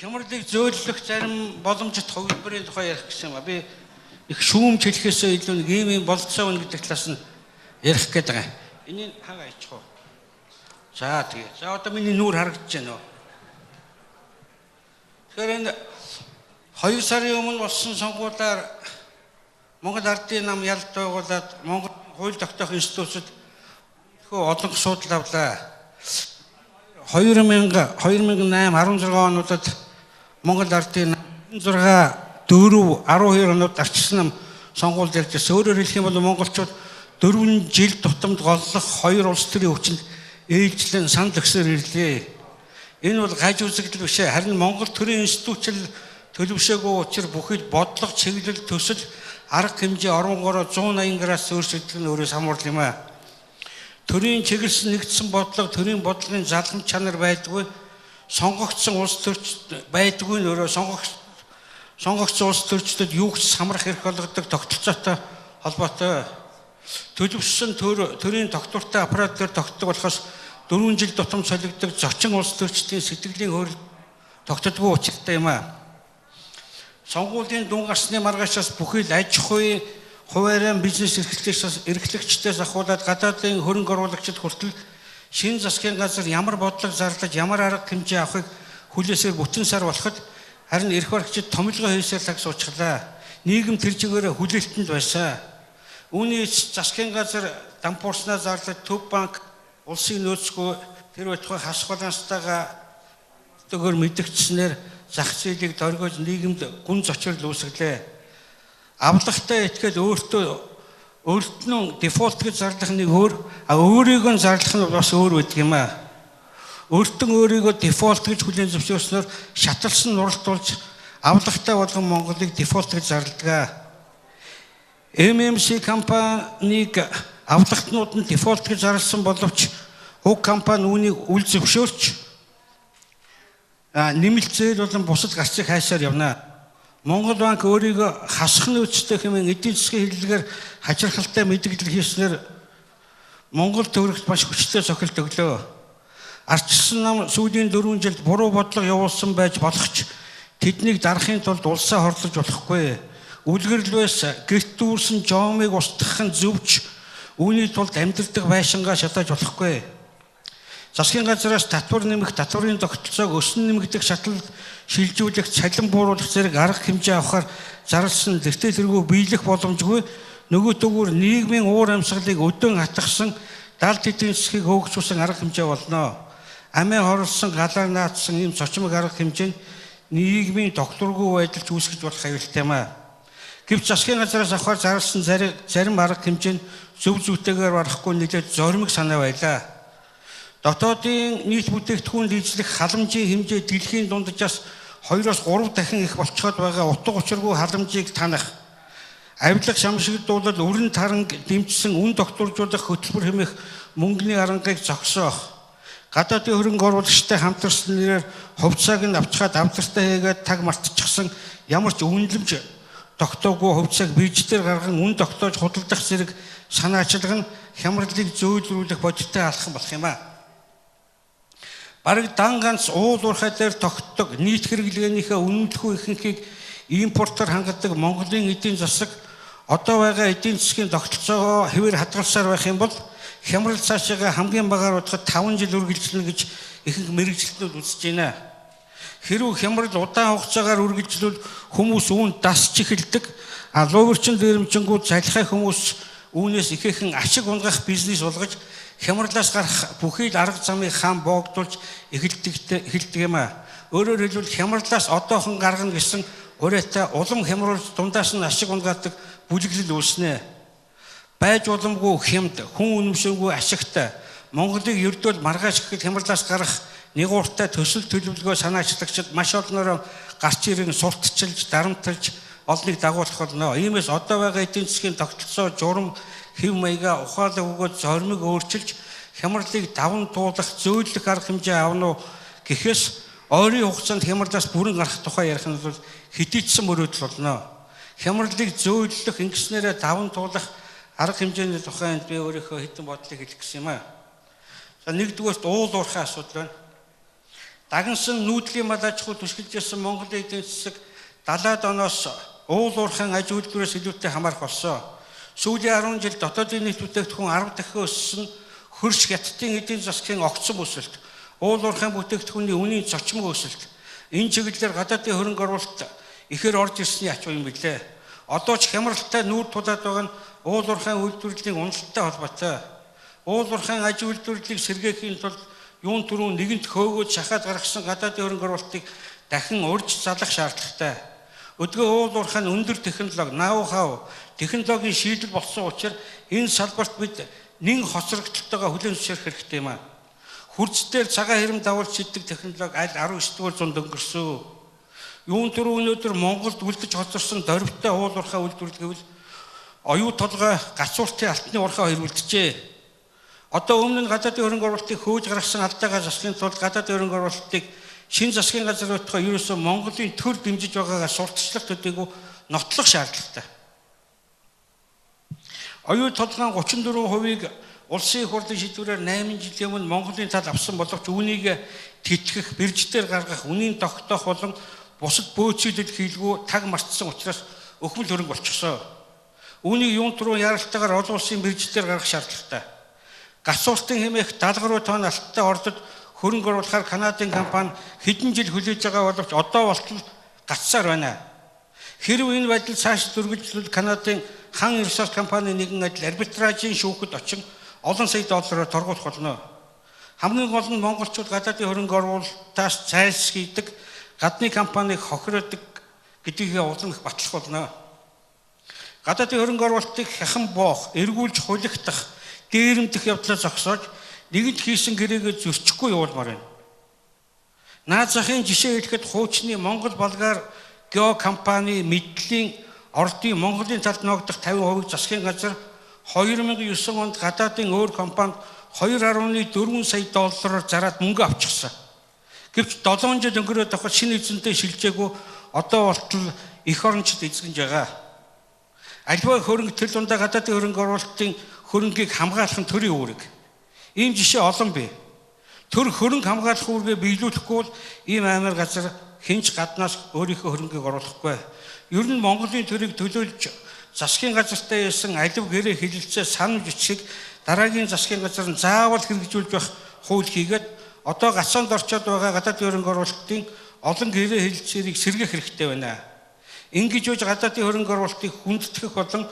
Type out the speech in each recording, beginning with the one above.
Хямралыг зөөлөх зарим боломжит хувилбарын тухай ярих гэсэн юм а. Би их шүүмж хэлэхээсээ илүү нэг ийм болцоо өгнө гэдэг талаас нь ярих гээд байгаа. Энийг хага ичх уу. За тэгээ. За одоо миний нүүр харагдаж байна уу? Тэгэхээр энэ 2 сарын өмнө болсон сонгуулиар Монгол Ардын нам ялт байгуулад Монгол хууль тогтоох институтад олон асуудал авлаа. 2008 16 онуудад Монгол Ардын 6 4 12 онууд арчсан нам сонгуульд ярьж байсан. Өөрөөр хэлэх юм бол монголчууд 4 жил тутамд голлох 2 улс төрийн хүчинд ээлжлэн санал өгсөөр ирлээ. Энэ бол гаж үзэгдэл биш ээ. Харин Монгол төрийн институтчил төлөвшөөгүй учраас бүхэл бодлого, чиглэл, төсөл, арга хэмжээ оронгороо 180 градус өөрчлөгдөх нь өөрөөс хамаарл юм аа. Төрийн чиглэсэн нэгдсэн бодлого, төрийн бодлогын залгамж чанар байдгүй, сонгогдсон улс төрч байдгүй нөрөө сонгогдсон улс төрчдөд юу ч самрах эрх олгодог тогтолцоотой холбоотой. Төлөвшсөн төрийн тогтвортой аппарат дээр тогтдог болохоос 4 жил тутам солигддог зочин улс төрчдийн сэтгэлийн хөрөл тогтдоггүй учиртай юм аа. Сонгуулийн дүн гарсны маргаашаас бүхэл аж ахуйн хуваарийн бизнес эрхлэгчдээс ахуулаад гадаадын хөрөнгө оруулагчид хүртэл шинэ засгийн газар ямар бодлого зарлаж ямар арга хэмжээ авахыг хүлээсээр бүтэн сар болоход харин эрх баригчид томилгоо хийсээр лагс уучглаа. Нийгэм тэр чигээрээ хүлээлтэнд байсан. Үүний засгийн газар дампуурснаа зарлаж Төв банк улсын нөөцгүй тэр байтугай хас баланстайгаа төгөр мэдгдснээр зах зээлийг дөргиж нийгэмд гүн зочрол үүсгэлээ. Авлагтай итгэл өөртөө дефолт гэж зарлах нэг өөр, өөрийгөө зарлах нь бас өөр байдаг юм аа. Өөртөө өөрийгөө дефолт гэж хүлээн зөвшөөрснөөр шаталсан нуралтуулж авлагтай болгон Монголыг дефолт гэж зарладаг. MMC компаниг авлагтнууд нь дефолт гэж зарласан боловч уг компани үүнийг үл зөвшөөрч нэмэлт зээл болон бусад гарцыг хайсаар явна. Монгол банк өөрийгөө хасах нөөцтэй хэмээн эдийн засгийн хэллэгээр хачирхалтай мэдээлэл хийснээр Монгол төгрөгт маш хүчтэй цохилт өглөө. Арчсан нам сүүлийн 4 жилд буруу бодлого явуулсан байж болох ч тэднийг дарахын тулд улсаа хорлож болохгүй. Үлгэрлвээс гэрт дүүрсэн жомыг устгах нь зөвч үүний тулд амьдрдаг байшингаа шатааж болохгүй. Засгийн газраас татвар нэмэх, татварын тогтолцоог өсөн нэмэгдэх шатлал шилжүүлэх, цалин бууруулах зэрэг арга хэмжээ авахар зарласан тэртээ тэргүй биелэх боломжгүй нөгөө төгөөр нийгмийн уур амьсгалыг өдөн хатгсан далд эдийн засгийг хөөгчүүлсэн арга хэмжээ болно. Амиа хорлсон, галаар наацсан ийм цочмог арга хэмжээнд нийгмийн тогтворгүй байдалд үүсгэж болох аюултай юм аа. Гэвч засгийн газраас авахар зарласан зарим арга хэмжээнд зөв зүйтэйгээр барахгүй нэлээд зоримог санаа байлаа. Дотоодын нийт бүтээгдэхүүн эзлэх халамжийн хэмжээ дэлхийн дунджаас 2-3 дахин их болцоход байгаа утга учиргүй халамжийг танах, авилга шамшигдуулаад өрн таранг дэмжсэн үн докторжуулах хөтөлбөр хэмээх мөнгөний арангыг зогсоох, гадаадын хөрөнгө оруулагчтай хамтарсан нэрээр хувьцааг нь авчгаад авдартай хийгээд таг мартчихсан ямар ч үнэлэмж тогтоогүй хувьцааг бирждээр гарган үн тогтоож худалдах зэрэг санаачилга нь хямралыг зөөлрүүлэх бодиттой алхам болох юм аа. Бараг дан ганц уул уурхай дээр тогтдог нийт хэрэглээнийхээ үнэмлэхүй ихэнхийг импортоор хангадаг Монголын эдийн засаг одоо байгаа эдийн засгийн тогтолцоогоо хэвээр хадгалсаар байх юм бол хямрал цаашаа хамгийн багаар удахад 5 жил үргэлжлэнэ гэж ихэнх мэргэжилтнүүд үзэж байна. Хэрвээ хямрал удаан хугацаагаар үргэлжлүүл хүмүүс үүнд дасч эхэлдэг, луурчин дээрэмчингүүд залхай хүмүүс үүнээс ихээхэн ашиг унгах бизнес болгож хямралаас гарах бүхий л арга замыг хаан боогдуулж эхэлдэг юм аа. Өөрөөр хэлбэл хямралаас одоохон гаргана гэсэн урайтай улам хямруулж дундаас нь ашиг унгаадаг бүлэглэл үүснэ. Байж уламгүй хямд, хүн үнэмшээгүй ашигтай Монголыг ердөөл маргааш гэхэд хямралаас гарах нэгууртай төсөл төлөвлөгөө санаачлагчид маш олноор гарч ирэн сурталчилж, дарамталж олныг дагуулах болно. Иймээс одоо байгаа эдийн засгийн тогтолцоо, журам, хэв маяга ухаалаг өгөөд зоримыг өөрчилж хямралыг даван туулах, зөөлөх арга хэмжээ авна уу гэхээс ойрын хугацаанд хямралаас бүрэн гарах тухай ярих нь бол хидийдсэн мөрөөдөл болно. Хямралыг зөөлөх, ингэснээрээ даван туулах арга хэмжээний тухайд би өөрийнхөө хэдэн бодлыг хэлэх гэсэн юм аа. За нэгдүгээрт уул уурхай асуудал байна. Дагнсан нүүдлийн мал аж ахуй түшгэлжсэн Монголын эдийн засаг 70-аад оноос уул уурхайн аж үйлдвэрээс илүүтэй хамаарх болсон. Сүүлийн 10 жил дотоодын нийт бүтээгдэхүүн 10 дахин өссөн хөрш хятадын эдийн засгийн огцом өсөлт, уул уурхайн бүтээгдэхүүний үнийн зочмог өсөлт, энэ чиглэлээр гадаадын хөрөнгө оруулалт ихээр орж ирсний ач юм билээ. Одоо ч хямралтай нүүр тулаад байгаа нь уул уурхайн үйлдвэрлэлийн уналттай холбоотой. Уул уурхайн аж үйлдвэрлэлийг сэргээхийн тулд юун түрүү нэгэнт хөөгөөд шахаад гаргасан гадаадын хөрөнгө оруулалтыг дахин урьж залах шаардлагатай. Өдгөө уул уурхайн өндөр технологи, ноу-хау, технологийн шийдэл болсон учраас энэ салбарт бид нэн хоцрогдолтойгоо хүлээн зөвшөөрөх хэрэгтэй юм аа. Хурцдээр цагаан хэрэм давуулж шийддэг технологи аль 19-р зуунд өнгөрсөн. Юун түрүү өнөөдөр Монголд үлдэж хоцорсон дорвитой уул уурхай үйлдвэрлэл гэвэл оюу толгой гацууртын алтны уурхай хоёр үлджээ. Одоо өмнө нь гадаадын хөрөнгө оруулалтыг хөөж гаргасан алдаагаа засахын тулд гадаадын хөрөнгө оруулалтыг шинэ засгийн газар өтгөө ерөөсөө Монголын төр дэмжиж байгаагаа сурталчлах төдийгүй нотлох шаардлагатай. Оюу толгойн 34%-ийг улсын их хурлын шийдвэрээр 8 жилийн өмнө Монголын тал авсан боловч үүнийг тэтгэх, бирждээр гаргах, үнийн тогтоох болон бусад бөөцөлд хийлгүү таг мартсан учраас өхмөл хөрөнгө болчихсон. Үүнийг юун түрүү яралтайгаар олон улсын бирждээр гаргах шаардлагатай. Гацууртын хэмээх 70 тонн алттай ордод хөрөнгө оруулахаар Канадын компани хэдэн жил хүлээж байгаа боловч одоо болтол гацсаар байна. Хэрв энэ байдал цааш дүргэлжлүүл Канадын хан ресурс компани нэгэн адил арбитражийн шүүхэд очин олон сая доллараар торгуулах болно. Хамгийн гол нь монголчууд гадаадын хөрөнгө оруулалтаас зайлсхийдэг, гадны компаниг хохироодог гэдгийг улам их батлах болно. Гадаадын хөрөнгө оруулалтыг хяхан боох, эргүүлж хулигдах, дээрэмдэх явдлаа зогсоож нэгэнт хийсэн гэрээгээ зөрчихгүй явуулмаар байна. Наад захын жишээ хэлэхэд хуучны Монгол Болгар гео компани мэдлийн ордын Монголын талд ногдох 50% засгийн газар 2009 онд гадаадын өөр компанид 2.4 сая доллараар зараад мөнгө авчихсан. Гэвч 7 жил өнгөрөөд авах шинэ эзэнтэй шилжээгүй одоо болтол эх орончид эзэгж байгаа. Альва хөрөнгө төл дундаа гадаадын хөрөнгө оруулалтын хөрөнгийг хамгаалах төрийн үүрэг. Ийм жишээ олон бий. Төр хөрөнгө хамгаалах үүргээ биелүүлэхгүй бол ийм аймаар газар хинч гаднаас өөрийнхөө хөрөнгийг оруулахгүй. Ер нь Монголын төрийг төлөөлж засгийн газартай яасан алив гэрээ хилэлцээ санал бичгийг дараагийн засгийн газар нь заавал хэрэгжүүлж байх хууль хийгээд одоо гацаанд орчоод байгаа гадаадын хөрөнгө оруулалтын олон гэрээ хилэлцээрийг сэргээх хэрэгтэй байна. Ингэж үж гадаадын хөрөнгө оруулалтыг хүндэтгэх болон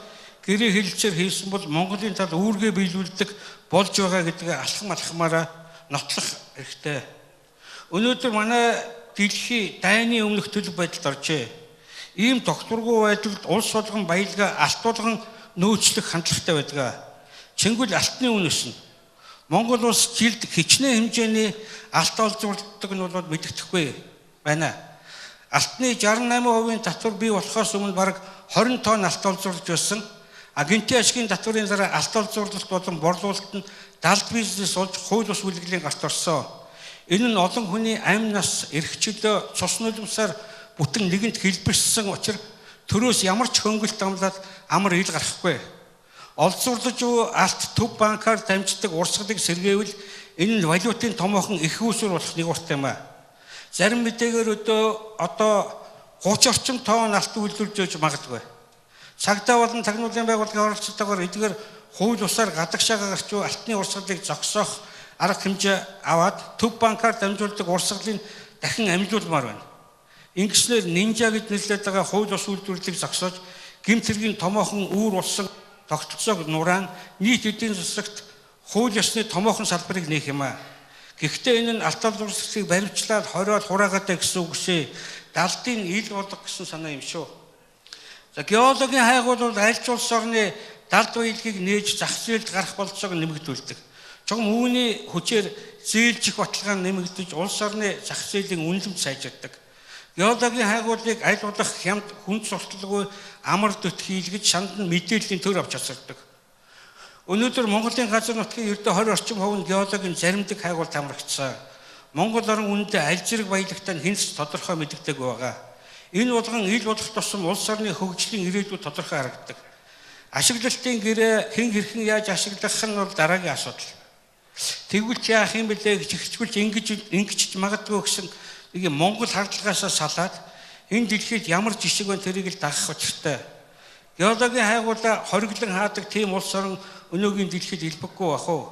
гэрээ хилэлцээр хийсэн бол Монголын тал үүргээ биелүүлдэг болж байгаа гэдгийг алхам-алхмаараа нотлох хэрэгтэй. Өнөөдөр манай дэлхий дайны өмнөх төлөв байдалд оржээ. Ийм тогтворгүй байдалд улс болгон баялгаа алт болгон нөөцлөх хандлагатай байдаг. Чингүл алтны үн өснө. Монгол улс жилд хичнээн хэмжээний алт олзуурладаг нь бол мэдэгдэхгүй байна. Алтны 68% татвар бий болохоос өмнө бараг 20 тонн алт олзуурлаж байсан. Гинти ашигын татварын дараа алт олзуурлалт болон борлуулалт нь далд бизнес болж хууль бус үйлдвэрлэлийн гарт орсон. Энэ нь олон хүний амь нас, эрх чөлөө, цус нулимсаар бүтэн нэгэнт хэлбэрсэн учраас төрөөс ямар ч хөнгөлт амлаад амар ил гарахгүй. Олзуурлаж буй алт төв банкар дамждаг урсгалыг сэргээвэл энэ нь валютын томоохон их үүсвэр болох нэг урт юм аа. Зарим мэдээгээр одоо 30 орчим тонн алт үйлдвэрлэж өгч магадгүй. Цагдаа болон тагнуулын байгууллагын оролцоотойгоор эдгээр хууль усаар гадагшаага гарч буй алтны урсгалыг зогсоох арга хэмжээ аваад төв банкар дамжуулдаг урсгалыг дахин амжуулмаар байна. Ингэснээр нинжа гэж нэрлэдэг байгаа хууль ус үйлдвэрлэлийг зогсоож гэмт хэргийн томоохон үүр улсан тогтолцоог нураан нийт эдийн засагт хууль ёсны томоохон салбарыг нээх юм аа. Гэхдээ энэ нь алт олзуурлалтыг баримтлаад хориод хураагатай гэсэн үг шээ. Далдын ил болго гэсэн санаа юм шүү. За геологийн хайгуул бол аль ч улс орны далд баялагийг нээж зах зээлд гарах болцоог нэмэгдүүлдэг. Чухам үүний хүчээр зээлжих баталгаа нэмэгдэж улс орны зах зээлийн үнэлэмж сайжирдаг. Геологийн хайгуулыг аль болох хямд хүнд сурталгүй амар дөт хийлгэж шанд нь мэдээллийн төр авч чаддаг. Өнөөдөр Монголын газар нутгийн ердөө 20 орчим хувь нь геологийн заримдаг хайгуулд хамрагдсан. Монгол орн үүндээ аль зэрэг баялагтай нь хинч тодорхой мэддэг байгаа. Энэ болгон ил болох тусам улс орны хөгжлийн ирээдүйд тодорхой харагддаг. Ашиглалтын гэрээ хэн хэрхэн яаж ашиглах нь бол дараагийн асуудал. Тэгвэл яах юм бэлээ гэж ихчвэл ингэж магадгүй гэсэн нэг Монгол хардлагаасаа салаад энэ дэлхийд ямар жишг вэ тэрийг л дагах учиртай. Геологийн хайгуулаа хориглон хаадаг тийм улс орн өнөөгийн дэлхийд илбэггүй бах уу?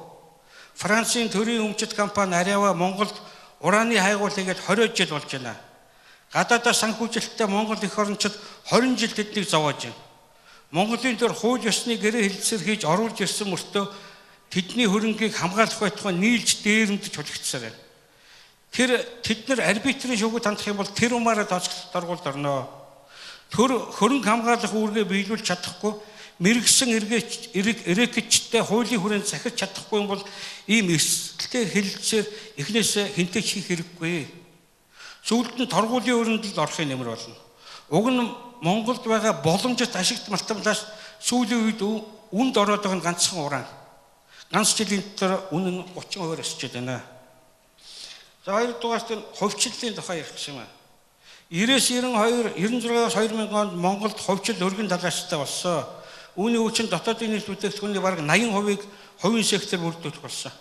Францын төрийн өмчит компани Ариава Монголд ураны хайгуулыгээд 20 жил болж байна. Гадаадаа санхүүжилттэй Монгол эх орончид 20 жил тэднийг зовоож байна. Монголын төр хууль ёсны гэрээ хэлэлцээр хийж оруулж ирсэн мөртөө тэдний хөрөнгийг хамгаалах байтугай нийлж дээрэмдэж hulигдсаар байна. Тэд нар арбитрийн шүүгүүд хандах юм бол тэр умаараа доргуулд орно. Хөрөнгө хамгаалах үүргээ биелүүлж чадахгүй, мэрэгсэн эрэгчтэй хуулийн хүрээнд захиж чадахгүй юм бол ийм эрсдэлтэй хэлэлцээр эхнээсээ хинтээ хийх хэрэггүй. Сүүлд нь торгуулийн өрөнд л орохын нэмэр болно. Уг нь Монголд байгаа боломжит ашигт малтамлаас сүүлийн үед үнд ороод байгаа нь ганцхан уран. Ганц жилийн дотор үн нь 30% өсөж байна. За хоёрдугаарт нь хувьчлалын тухай ярих юм аа. 96-аас 2000 онд Монголд хувьчлал өргөн талааштай болсон. Үүний үчин дотоодын нийт бүтээгдэхүүний бараг 80%-ыг хувийн сектор бүрдүүлэх болсон.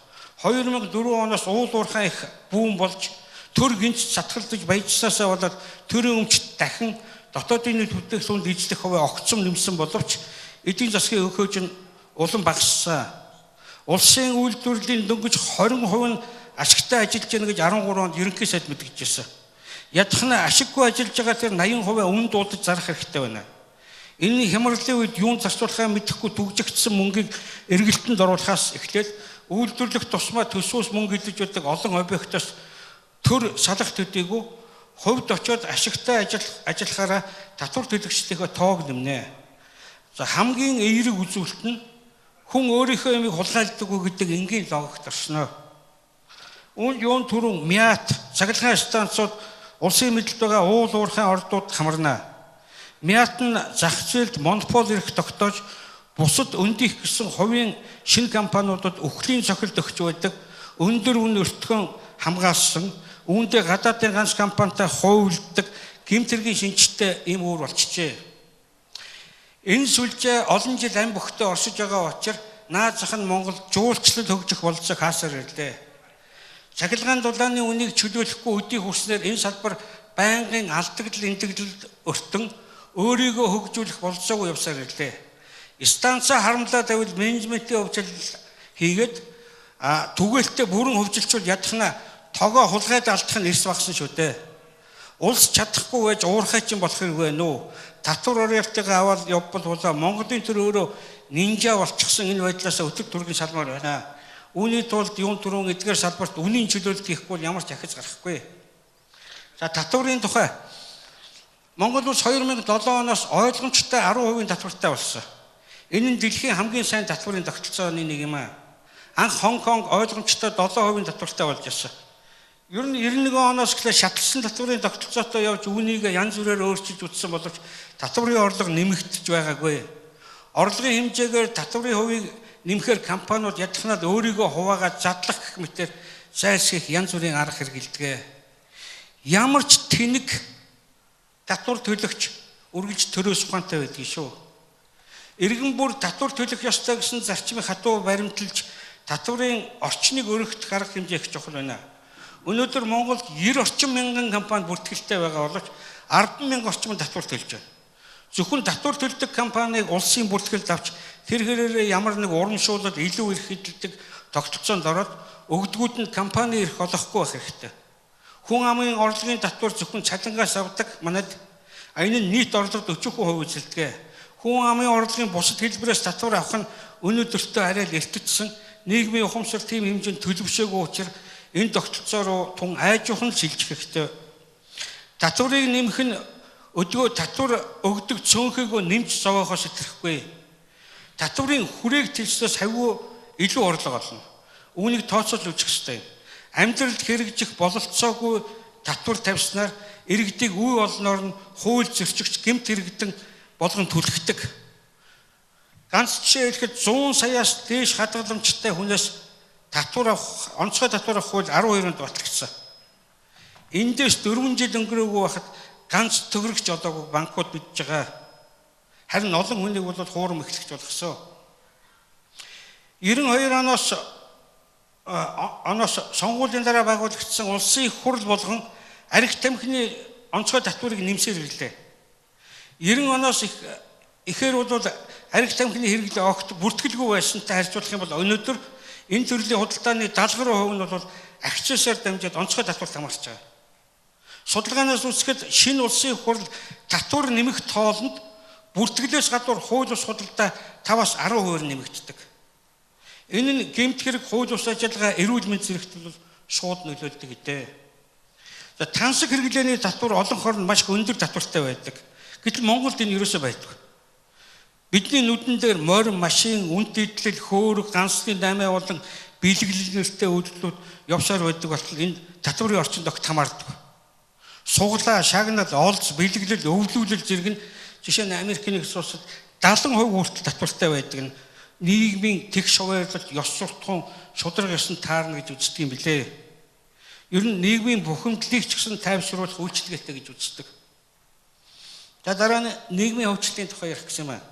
2004 оноос уул уурхай их бүүн болж төр гинц сатгалдаж баяжсаасаа болоод төрийн өмчт дахин дотоодын нийт бүтээгдэхүүнд эзлэх хувь огцом нэмсэн боловч эдийн засгийн өгөөж нь улам багассан. Улсын үйлдвэрлэлийн дөнгөж 20% нь ашигтай ажиллаж байна гэж 13 онд ерөнхий сайд мэдгэжсэн. Ядахна ашиггүй ажиллаж байгаа тэр 80% өмнө дуудаж зарах хэрэгтэй байна. Энэ хямралын үед юун зарцуулахаа мэдэхгүй түгжигдсэн мөнгийг эргэлтэнд оруулахаас эхлээд үйлдвэрлэх тусмаа төсвөөс мөнгө илж байдаг олон объектоос төр салах төдийгүй хувьд очиод ашигтай ажиллахаараа татвар төлөгчдийнхөө тоог нэмнэ. За хамгийн эерэг үзүүлэлт нь хүн өөрийнхөө юмыг хулгайлдаггүй гэдэг энгийн логикт орсноо. Юун түрүүн МЯТ цахилгаан станцууд улсын мэдлэлд байгаа уул уурхайн ордууд хамарна. МЯТ нь зах зээлд монопол эрх тогтоож бусад өндих гэсэн хувийн шинэ компаниудад өхлийн цохилт өгч байдаг өндөр үн өртгөн хамгаалсан үүндээ гадаадын ганц компанитай хуулдаг гэмтэргийн шинжтэй ийм үүр болчихжээ. Энэ сүлжээ олон жил ам бөхтөө оршиж байгаа учраас наад зах нь Монгол жуулчлал хөгжих болцоог хаасаар ирлээ. Цахилгаан дулааны үнийг чөлөөлөхгүй өдий хүрснээр энэ салбар байнгын алдагдал эндэгдэлд өртөн өөрийгөө хөгжүүлэх болцоогүй явсаар ирлээ. Станцаа харамлаад байвал менежментийн хөгжил хийгээд түгээлтээ бүрэн хөгжилчүүл ядахна тогоо хулгайд алдах нь эрс багсан шүү дээ. Улс чадахгүй байж уурхай чинь болох хэрэггүй нүү. Татвар орёртойгоо аваад явбал Монголын төр өөрөө нинжа болчихсон энэ байдлаас өтөг төргийн салмаар байна. Үүний тулд юун түрүүн эдгээр салбарт үнийн чөлөөлөлт хийхгүй бол ямар ч ахиж гарахгүй. За татварын тухай Монгол улс 2007 оноос ойлгомжтой 10% татвартай болсон. Энэ нь дэлхийн хамгийн сайн татварын тогтолцооны нэг юм аа. Анх Хонконг ойлгомжтой 7% татвартай болж ирсэн. Ер нь 91 оноос эхлээ шатлсан татварын тогтолцоотой явж үүнийг янз бүрээр өөрчилж үтсэн боловч татварын орлого нэмэгдэж байгаагүй. Орлогын хэмжээгээр татварын хувийг нэмэхээр компаниуд ядахнаад өөрийгөө хуваагаад задлах гэх мэтээр зайлсхийх янз бүрийн арга хэрэгэлдэг. Ямар ч тэнэг татвар төлөгч үргэлж төрөөс ухаантай байдаг шүү. Иргэн бүр татвар төлөх ёстой гэсэн зарчмыг хатуу баримталж татварын орчныг өргөх арга хэмжээ их чухал байна. Өнөөдөр Монголд 90 орчим мянган компани бүртгэлтэй байгаа боловч 10,000 орчим татвар төлж байна. Зөвхөн татвар төлдөг компанийг улсын бүртгэлд авч тэр хэрээр ямар нэг урамшуулал илүү их хэдэлдэг тогтолцоонд ороод өгдгүүд нь компани эрх олохгүй байх хэрэгтэй. Хүн амын орлогын татвар зөвхөн цалингаас авдаг манайд энэ нь нийт орлогод 40% эзэлдэг. Хүн амын орлогын бусад хэлбэрээс татвар авах нь өнөөдөртөө арай л эртдсэн нийгмийн ухамсар тийм хэмжээнд төлөвшөөгүй учраас энэ тогтолцоо руу тун айжуухан шилжих хэрэгтэй. Татварыг нэмэх нь өдгөө татвар өгдөг цөөнхөөгөө нэмж зовоохоос итгэхгүй. Татварын хүрээг төлснөөс хавьгүй илүү орлого олно. Үүнийг тооцоолж үзэх хэрэгтэй. Амьдралд хэрэгжих бололцоогүй татвар тавьснаар иргэдийг үе олноор нь хууль зөрчигч гэмт хэрэгдэн болгон түлхдэг. Ганц жишээ хэлэхэд 100 саяас дээш хадгаламжтай хүнээс татвар авах, онцгой татвар авах хууль 12-нд батлагдсан. Эндээс 4 жил өнгөрөөгүй байхад ганц төгрөгч одоогүй банкуд бидж байгаа. Харин олон хүнийг бол хуурам эхлэж болгосон. 92 оноос оноос сонгуулийн дараа байгуулагдсан улсын их хурл болгон арх тамхины онцгой татварыг нэмсээр ирлээ. 90 оноос ихээр бол арх тамхины хэрэглээ огт бүртгэлгүй байсантай харьцуулах юм бол өнөөдөр энэ төрлийн худалдааны 70% нь бол акцизаар дамжаад онцгой татварт хамаарч байгаа. Судалгаанаас үзэхэд шинэ улсын их хурл татвар нэмэх тоолонд бүртгэлээс гадуур хууль бус худалдаа 5-аас 10% нэмэгддэг. Энэ нь гэмт хэрэг хууль бус ажиллагаа эрүүл мэнд зэрэгт бол шууд нөлөөлдөг гэдэг. За тансаг хэрэглээний татвар олон хорнд маш өндөр татвартай байдаг. Гэтэл Монголд энэ ерөөсөө байдаг. Бидний нүдэн дээр морин машин, үн дэдлэл, хөөрөг, ганцны 8 болон бэлгэлэлтэй үйлдэлүүд явсаар байдаг болтол энэ татварын орчинд огт хамаардаг. Суглаа, шагнал, олз, бэлгэлэл, өвлүүлэл зэрэг нь жишээ нь Америкийн нэгдсэн улсад 70% хүртэл татвартай байдаг нь нийгмийн тэгш хуваарлалт, ёс суртахуун, шударга ёсны таарна гэж үздэг юм билээ. Ер нь нийгмийн бухимдлыг ч гэсэн тайвшруулах үйлчилгээтэй гэж үздэг. За дараа нь нийгмийн хөгжлийн тухай ярих гэсэн юм аа.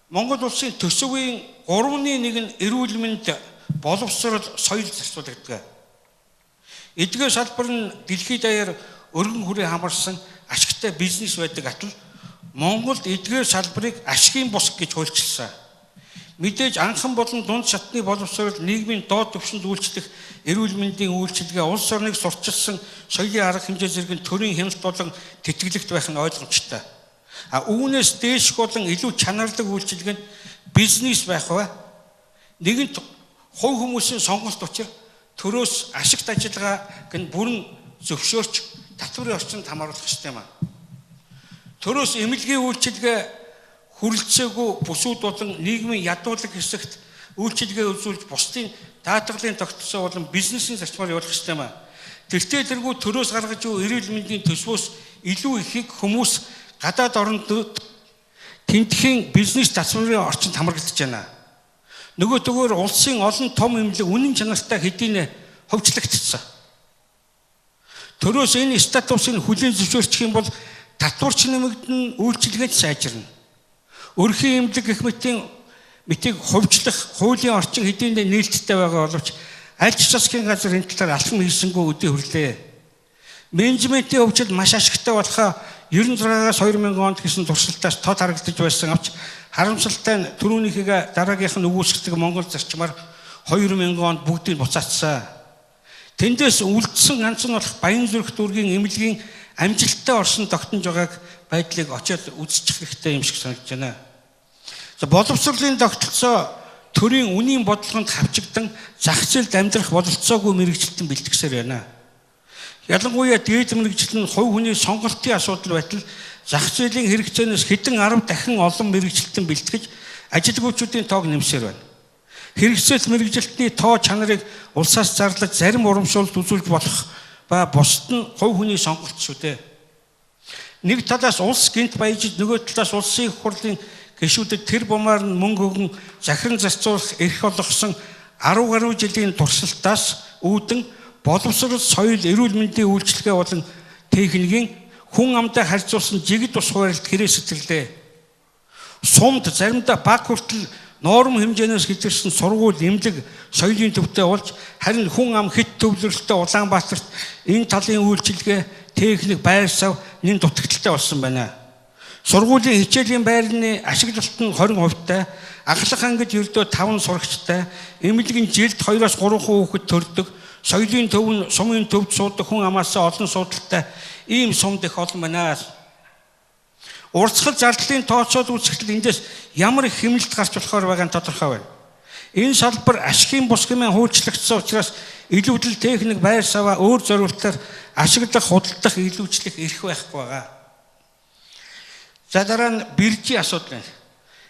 Монгол улсын төсөвийн 3/1 нь эрүүл мэнд, боловсрол, соёл зарцуулагддаг. Эдгээр салбар нь дэлхийд даяар өргөн хүрээ хамарсан ашигтай бизнес байдаг атал Монголд эдгээр салбарыг ашигын бус гэж хуульчилсан. Мэдээж анхан болон дунд шатны боловсрол нийгмийн доод түвшинд үйлчлэх эрүүл мэндийн үйлчилгээ улс орныг сурчилсан соёлын арга хэмжээ зэрэг төрийн хяналт болон тэтгэлэгт байх нь ойлгомжтой. Үүнээс дээш болон илүү чанарлаг үйлчилгээ нь бизнес байх ба нэгэнт хувь хүмүүсийн сонголт учир төрөөс ашигт ажиллагааг нь бүрэн зөвшөөрч татварын орчинд хамааруулах ёстой юм аа. Төрөөс эмнэлгийн үйлчилгээ хүрэлцээгүй бүсүүд болон нийгмийн ядуулаг хэсэгт үйлчилгээ үзүүлж бусдын даатгалын тогтолцоо болон бизнесийн зарчмаар явуулах ёстой юм аа. Тэртээ тэргүй төрөөс гаргаж буй эрүүл мэндийн төсвөөс илүү ихийг хүмүүс гадаад оронд тэмдэхийн бизнес зарчмын орчинд хамрагдаж байна. Нөгөө төгөөр улсын олон том эмнэлэг үнэн чанартай хэдийнэ хөвчлөгдсөн. Төрөөс энэ статусыг хүлээн зөвшөөрчих юм бол татварч нэмэгдэн үйлчилгээнд сайжирна. Өрхийн эмнэлэг гэх мэтийг хувьчлах хуулийн орчин хэдийнэ нээлттэй байгаа боловч аль ч засгийн газар энэ талаар алхам хийсэнгүй өдөө хүрлээ. Менежментийн хөгжил маш ашигтай болохоо 96-аас 2000 онд гэсэн туршилтаас тод харагдаж байсан авч харамсалтай нь түрүүнийхээ дараагийнх нь өгүүлсдэг Монгол зарчмаар 2000 онд бүгдийг буцаацсан. Тэндээс үлдсэн ганц нь болох Баян зүрх дүүргийн эмнэлгийн амжилттай орсон тогтнож байгааг байдлыг очиод үзчих хэрэгтэй юм шиг санагдаж байна. За боловсролын тогтолцоо төрийн үнийн бодлогонд хавчигдан зах зээлд амьдрах бололцоогүй мэрэгчлэн бэлтгэсээр байна. Ялангуяа дээд мэрэгжил нь хувь хүний сонголтын асуудал байтал зах зээлийн хэрэгцээнээс хэдэн 10 дахин олон мэрэгжилтэн бэлтгэж ажилгүйчүүдийн тоог нэмсээр байна. Хэрэгцээл мэрэгжилтний тоо чанарыг улсаас зарлаж зарим урамшуулалт үзүүлж болох ба бусд нь хувь хүний сонголт шүү дээ. Нэг талаас улс гинт баяжид нөгөө талаас улсын их хурлын гишүүдэд тэр бумаар нь мөнгө өгөн захиран зарцуулах эрх олгосон 10 гаруй жилийн туршилтаас үүдэн боловсрол, соёл, эрүүл мэндийн үйлчилгээ болон техникийн хүн амтай харьцуулсан жигд ус хуваарлт хэрэг сэтгэлээ. Сумд заримдаа баг хүртэл норм хэмжээнээс хэтэрсэн сургууль, эмнэлэг, соёлын төвтэй болж харин хүн ам хэт төвлөрөлтөй Улаанбаатарт энэ талын үйлчилгээ, техник, байр сав нэн дутагдaltaй болсон байна. Сургуулийн хичээлийн байрны ашиглалт нь 20%-тай, ахлах ангид ердөө 5 сурагчтай, эмнэлгийн жилд 2-3 хүүхэд төрдөг, соёлын төв нь сумын төвд суудаг хүн амаасаа олон суудалтай ийм сумд их олон байна. Урсгал зардлын тооцоод үзэхдээ эндээс ямар их хэмнэлт гарч болохоор байгаа нь тодорхой байна. Энэ салбар ашигын бус хэмээн хуучлагдсан учраас илүүдэл техник, байр саваа өөр зорилтоор ашиглах, худалдах, илүүчлэх эрх байхгүй байгаа. За дараа нь биржийн асуудал байна.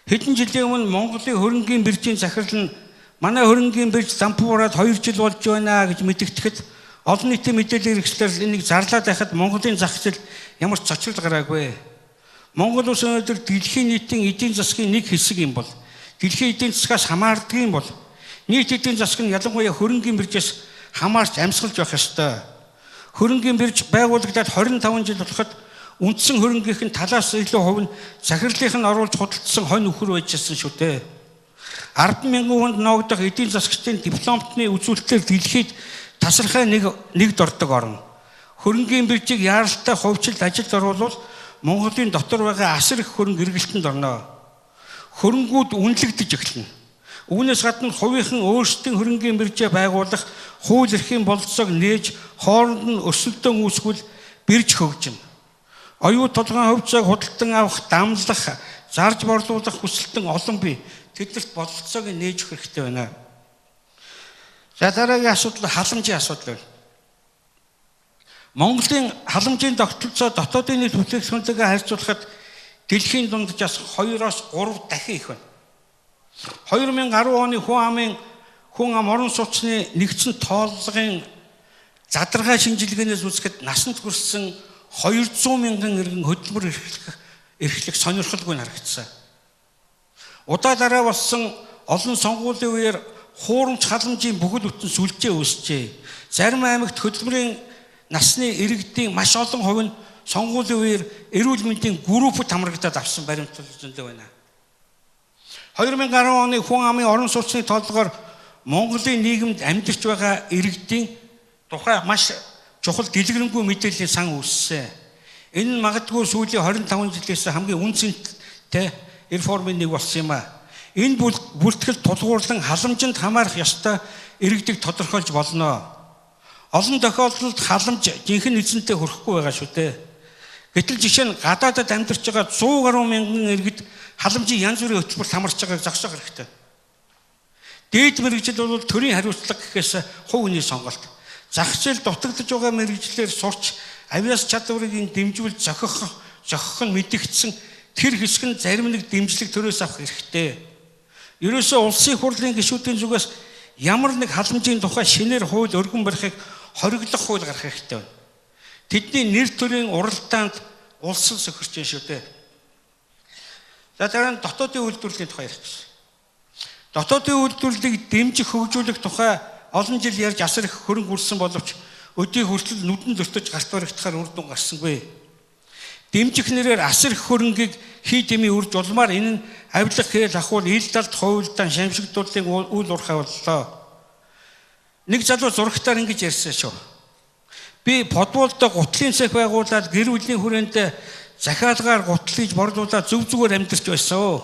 Хэдэн жилийн өмнө Монголын хөрөнгийн биржийн захирал нь манай хөрөнгийн бирж дампуураад 2 жил болж байна гэж мэдэгдэхэд олон нийтийн мэдээлэл хэрэгслэр энийг зарлаад байхад Монголын зах зээл ямар ч цочрол гараагүй. Монгол улс өнөөдөр дэлхийн нийтийн эдийн засгийн нэг хэсэг юм бол дэлхийн эдийн засгаас хамаардаг юм бол нийт эдийн засаг нь ялангуяа хөрөнгийн биржээс хамаарч амьсгалж явах ёстой. Хөрөнгийн бирж байгуулагдаад 25 жил болоход үндсэн хөрөнгийнх нь талаас илүү хувь нь захирлынх нь оруулж худалдсан хонь өхөр байжсэн шүү дээ. 10,000 хүнд ногдох эдийн засгийн дипломтны үзүүлэлтээр дэлхийд тасархай нэгд ордог орно. Хөрөнгийн биржийг яаралтай хувьчилд ажилд оруулбал Монголын дотор байгаа асар их хөрөнгө эргэлтэнд орно. Хөрөнгүүд үнэлэгдэж эхэлнэ. Үүнээс гадна хувийнхан өөрсдийн хөрөнгийн биржээ байгуулах хууль эрхийн бололцоог нээж хооронд нь өсөлтөө үүсгүүл бирж хөгжинэ. Оюут толгойн хувьцааг худалдан авах, дамлах, зарж борлуулах хүсэлтэн олон бий. Тэднэрт бололцоог нээж өгөх хэрэгтэй байна. За дараагийн асуудал халамжийн асуудал байна. Монголын халамжийн тогтолцоо дотоодын нийт бүтээгдэхүүнтэйгээ харьцуулахад дэлхийн дунджаас 2-оос 3 дахин их байна. 2010 оны хүн ам орон сууцны нэгдсэн тооллогын задаргаа шинжилгээнээс үзэхэд насанд хүрсэн 200,000 иргэн хөдөлмөр эрхлэх сонирхолгүй харагдсан. Удаа дараа болсон олон сонгуулийн үеэр хуурамч халамжийн бүхэл бүтэн сүлжээ үүсжээ. Зарим аймагт хөдөлмөрийн насны иргэдийн маш олон хувь нь сонгуулийн үеэр эрүүл мэндийн группт хамрагдаад авсан баримтууд зөндөө байна. 2010 оны хүн амын орон сууцны тооллогоор Монголын нийгэмд амьдарч байгаа иргэдийн тухай маш чухал дэлгэрэнгүй мэдээллийн сан үүссэн. Энэ нь магадгүй сүүлийн 25 жилээс хамгийн үнцэнтэй реформын нэг болсон юм а. Энэ бүртгэл тулгуурлан халамжинд хамаарах ёстой иргэдийг тодорхойлж болно. Олон тохиолдолд халамж жинхэнэ эзэнтэй хүрэхгүй байгаа шүү дээ. Гэтэл жишээ нь гадаадад амьдарч байгаа 100 гаруй мянган иргэд халамжийн янз бүрийн хөтөлбөрт хамарч байгааг зогсоох хэрэгтэй. Дээд мэргэжил бол төрийн хариуцлага гэхээс хувь хүний сонголт. Зах зээл дутагдж байгаа мэргэжлэр сурч авиас чадварыг дэмжүүл зохих нь мэдэгдсэн тэр хэсэг нь зарим нэг дэмжлэг төрөөс авах хэрэгтэй. Ерөөсөө улсын хурлын гишүүдийн зүгээс ямар нэг халамжийн тухай шинээр хууль өргөн барихыг хориглох хууль гарах хэрэгтэй байна. Тэдний нэр төрийн уралдаанд улсын сөхөрч юм шүү дээ. За дараа нь дотоодын үйлдвэрлэлийн тухай ярих гэсэн. Дотоодын үйлдвэрлэлийг дэмжих хөгжүүлэх тухай олон жил ярьж асар их хөрөнгө үрсэн боловч өдий хүртэл нүдэнд өртөж гарт баригдахаар үр дүн гарсангүй. Дэмжих нэрээр асар их хөрөнгийг хий дэмий үрж улмаар энэ нь авилга хээл ахуул ил далд хуйлдаан шамшигдууллыг үйл урхай боллоо. Нэг залуу зурагтаар ингэж ярьсан шүү. Би подволдо гутлын цех байгуулад гэр бүлийн хүрээндээ захиалгаар гутлыг борлуулаад зөв зүгээр амьдарч байсан.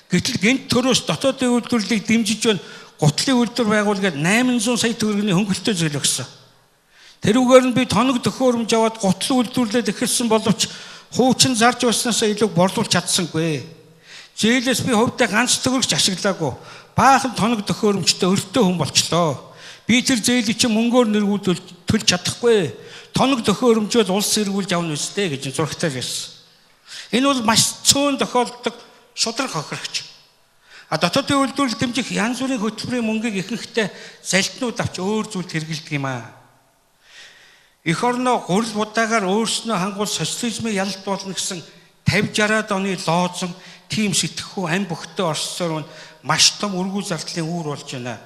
Гэтэл гэнт төрөөс дотоодын үйлдвэрлэлийг дэмжиж байна. Гутлын үйлдвэр байгуулгээд 800 сая төгрөгийн хөнгөлөлтөө зөөлгсөн. Тэрүүгээр нь би тоног төхөөрөмж аваад гутлын үйлдвэрлэлд эхэлсэн боловч хуучин зарж байснаас илүү борлуулж чадсангүй. Зээлээс би хувьдаа ганц төгрөгч ашиглаагүй. Баахан тоног төхөөрөмжтэй өртөө хүн болчлоо. Би тэр зээлийг чи мөнгөөр нэргүүлж төлж чадахгүй. Тоног төхөөрөмжөд улс эргүүлж авна үстэй гэж зурагтаар ярьсан. Энэ бол маш цөөн тохиолддог шудраг хохирогч. Дотоодын үйлдвэрлэл дэмжих янз бүрийн хөтөлбөрийн мөнгийг ихэнхдээ залтнууд авч өөр зүйлд хэрэгэлдэг юм аа. Эх орноо гурил будаагаар өөрснөө хангуул социализмын ялалт болно гэсэн 50-60-аад оны лоозон тийм сэтгэхүй ам бөхтөө орсоор маш том өргүү зардлын үүр болж байна.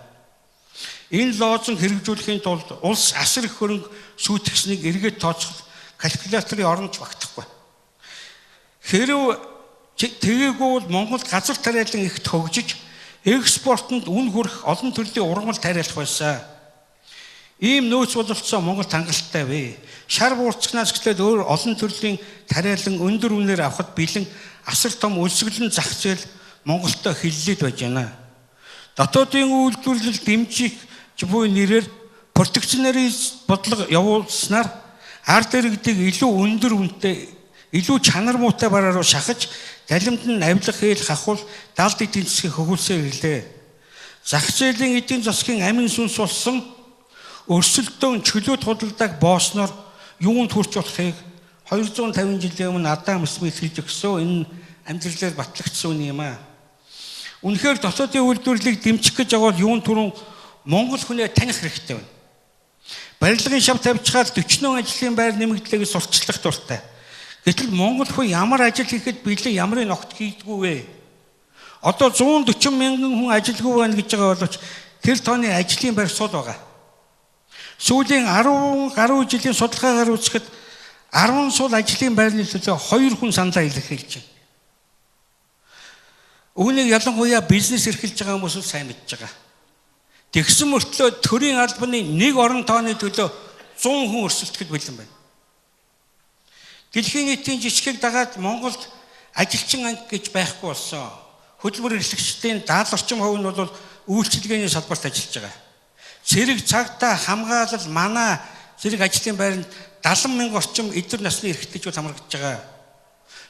Энэ лоозон хэрэгжүүлэхийн тулд улс асар их хөрөнгө сүйтгэснийг эргээд тооцох калкуляторын оронд багтахгүй. Хэрв тэгээгүй бол Монголд газар тариалан ихт хөгжиж экспортод үн хүрэх олон төрлийн ургамал тариалах байсан. Ийм нөөц бололцоо Монголд хангалттай вэ. Шар буурцгнаас эхлээд өөр олон төрлийн тариалан өндөр үнээр авахд бэлэн асар том өлсгөлн зах зээл Монголтой хиллээд байж байна. Дотоодын үйлдвэрлэл дэмжих буй нэрээр протекционизм бодлого явуулснаар ард иргэдийг илүү өндөр үнэтэй, илүү чанар муутай бараар руу шахаж, далимд нь авилга хээл хахуул далд эдийн засгийг хөгүүлсээр ирлээ. Зах зээлийн эдийн засгийн амин сүнс болсон өрсөлдөөн чөлөөт худалдааг боосноор юунд хүрч болохыг 250 жилийн өмнө Адам Смит хэлж өгсөн. Энэ амьдралаар батлагдсан юм аа. Үнэхээр дотоодын үйлдвэрлэлийг дэмжих гэж явал юунд түрүүн Монгол хүнээ таних хэрэгтэй байна. Барилгын шав тавьчихаар 40 ажлын байр нэмэгдлээ гэж сурталчлах дуртай. Гэтэл Монгол хүн ямар ажил хийхэд бэлэн ямрын огт хийдгүү вэ? Одоо 140 мянган хүн ажилгүй байна гэж байгаа боловч тэр тооны ажлын байр сул байгаа. Сүүлийн 10 гаруй жилийн судалгаагаар үзэхэд 10 сул ажлын байрны төлөө 2 хүн саналаа илэрхийлж байна. Үүнийг ялангуяа бизнес эрхэлж байгаа хүмүүс сайн мэдж байгаа. Тэгсэн мөртлөө төрийн албаны нэг орон тооны төлөө 100 хүн өрсөлдөж бэлэн байна. Дэлхийн нийтийн жишгийг дагаад Монголд ажилчин анги гэж байхгүй болсон. Хөдөлмөр эрхлэгчдийн 70% нь бол үйлчилгээний салбарт ажиллаж байгаа. Цэрэг цагтаа хамгаалал манай зэрэг ажлын байранд 70,000 орчим эдгээр насны эрхтэйчүүд хамрагдж байгаа.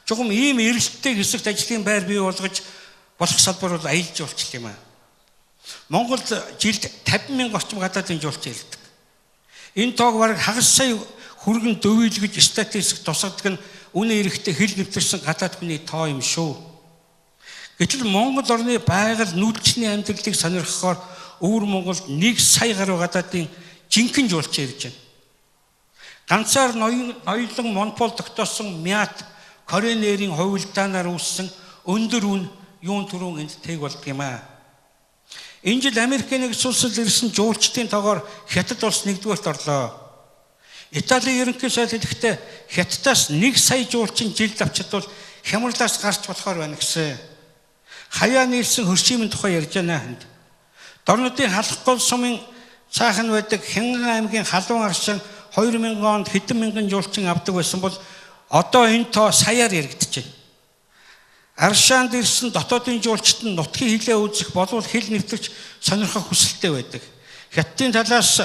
Чухам ийм эрэлттэй хэсэгт ажлын байр бий болгож болох салбар бол аялал жуулчлал юм аа. Монголд жилд 50,000 орчим гадаадын жуулчин ирдэг. Энэ тоог бараг хагас сая хүргэн дөвөөлгөж статистик тусгадаг нь үнэ эрэхтэй хэл нэвтэрсэн гадаад хүний тоо юм шүү. Гэтэл Монгол орны байгаль нүүдэлчний амьдралыг сонирхохоор өвөр Монголд 1 сая гаруй гадаадын жинхэнэ жуулчин ирж байна. Ганцаар ноёлон монопол тогтоосон Мят Коренерийн хувилдаанаар үүссэн өндөр үн юун түрүүн энд тэг болдго юм аа. Энэ жил Америкийн нэгдсэн улсад ирсэн жуулчдын тоогоор Хятад улс 1-р орлоо. Италийн ерөнхий сайд хэлэхдээ Хятадаас 1 сая жуулчин жилд авчдвал хямралаас гарч болохоор байна гэсэн. Хаяа нийлсэн хөршимийн тухай ярьж байна. Дорнодын халах гол сумын цаахан байдаг Хянган аймгийн халуун аршин 2000 онд хэдэн мянган жуулчин авдаг байсан бол одоо энэ тоо саяар яригдж байна. Аршаанд ирсэн дотоодын жуулчид нь нутгийн хилээ үзэх болвол хэл нэвтэрч сонирхох хүсэлтэй байдаг. Хятадын талаас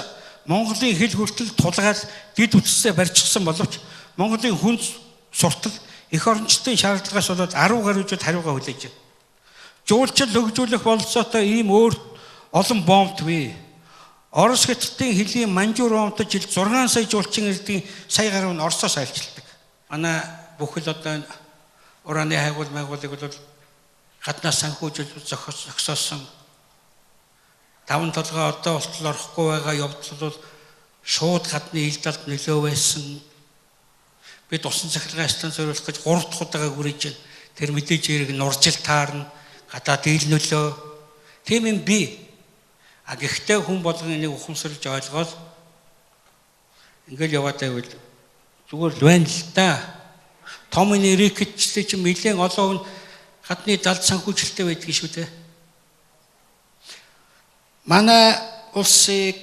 Монголын хэл хүртэл тулгаал дид үтсээ барьчихсан боловч Монголын хүн суртал эх орончдын шаардлагаас болоод 10 гаруй жил хариугаа хүлээж байна. Жуулчил хөгжүүлэх бололцоотой ийм өөр олон бомбт бий. Орос Хятадын хэлийн Манжуур омтод жил 6 сая жуулчин ирдэг, сая гаруй нь Оросоос айлчилдаг. Манай бүхэл одоо ураны хайгуул байгуулыг бол гаднаас санхүүжилж зогсоосон 5 толгой одоо болтол орохгүй байгаа явдал бол шууд гадны ил далд нөлөө байсан. Бид усан цахилгаан станц зориулах гэж 3 дахь удаага хүрэж байна. Тэр мэдээж хэрэг нуржил таарна, гадаад ил нөлөө. Тийм юм би. А гэхдээ хүн болгон энийг ухамсарлаж ойлгоод ингээл яваад байвал зүгээр л байна л да. Том нэрэгчтэй чинь нэлээд олон гадны далд санхүүжилттэй байдгийг шүү дээ. Манай улсыг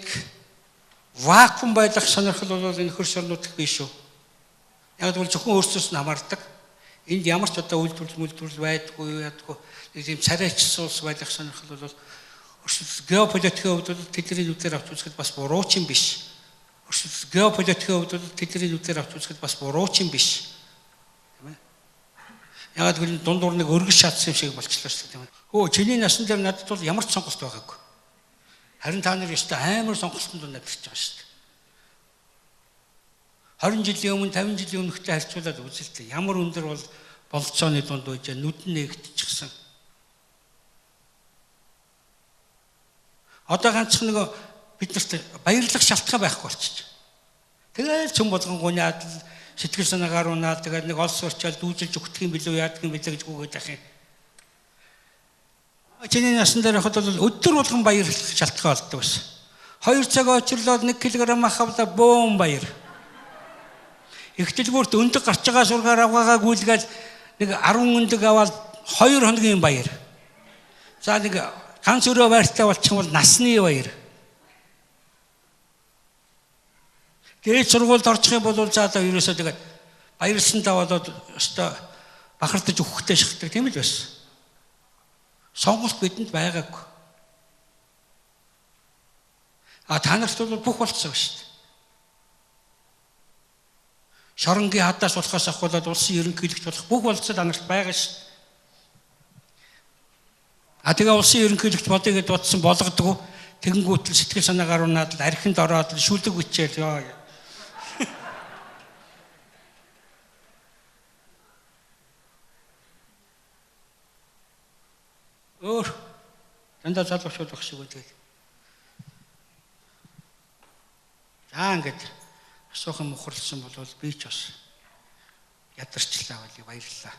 вакуум байлгах сонирхол бол энэ хөрш орнууд биш шүү. Яг бол зөвхөн өөрсдөөс нь хамаардаг. Энд ямар ч одоо үйлдвэрлэл байдаггүй ядгүй нэг тийм царайчсан улс байлгах сонирхол бол геополитикийн хувьд тэдний нүдээр авч үзэхэд бас буруу ч юм биш. Геополитикийн хувьд тэдний нүдээр авч үзэхэд бас буруу ч юм биш. Тийм ээ. Яг л дундуур нэг өргөж шатсан юм шиг болчихлоо шүү дээ. Хөө чиний насан дээр надад бол ямар ч сонголт байгаагүй. Харин та нар ёстой амар сонголтонд навчиж байгаа шүү дээ. 20 жилийн өмнө 50 жилийн өмнөхтэй харьцуулаад үзэлтэй. Ямар өндөр бол болцооны дунд байж нүд нь нэгдчихсэн. Одоо ганцхан нэг биднэрт баярлах шалтгаан байхгүй болчих. Тэгэл цөм болгон гунаад сэтгэл санаагаар унаад тэгээд нэг олс урчаал дүүжилж өгдөг юм билүү яадаг юм билээ гэж гүгээд ах юм. Чиний насан дээр хад бол өдөр болгон баярлах шалтгаан болдог байсан. 2 цаг очрлоод 1 кг авахлаа бөөн баяр. Их дэлгүүрт өндөг гарч байгаа сургаар аваагаа гүйлгээл нэг 10 өндөг аваад 2 хоногийн баяр. За нэг ганц өрөө байртай болчих юм бол насны баяр. Тэгээд сургуульд орчих юм бол за одоо ерөөсөө тэгээд баярлсан даваад өстой бахардаж өгөхтэй шахдаг тийм л байсан. Сонголт бидэнд байгаагүй. А та нарт бол бүх болцсон шүү дээ. Шоронгийн хадаас болохоос ахуулаад улсын ерөнхийлөгч болох бүх болцоо та нарт байгаа шүү дээ. А тэгээ улсын ерөнхийлөгч бодъё гэж бодсон болгодгоо тэгэнгүүтэл сэтгэл санаагаар унаад л архинд ороод л шүлэг үчээл ёо. Өөр дандаа залуучууд байх шиг үгүй. За ингээд асуухан мухарлсан болвол би ч бас ядарчлаа байли баярлалаа.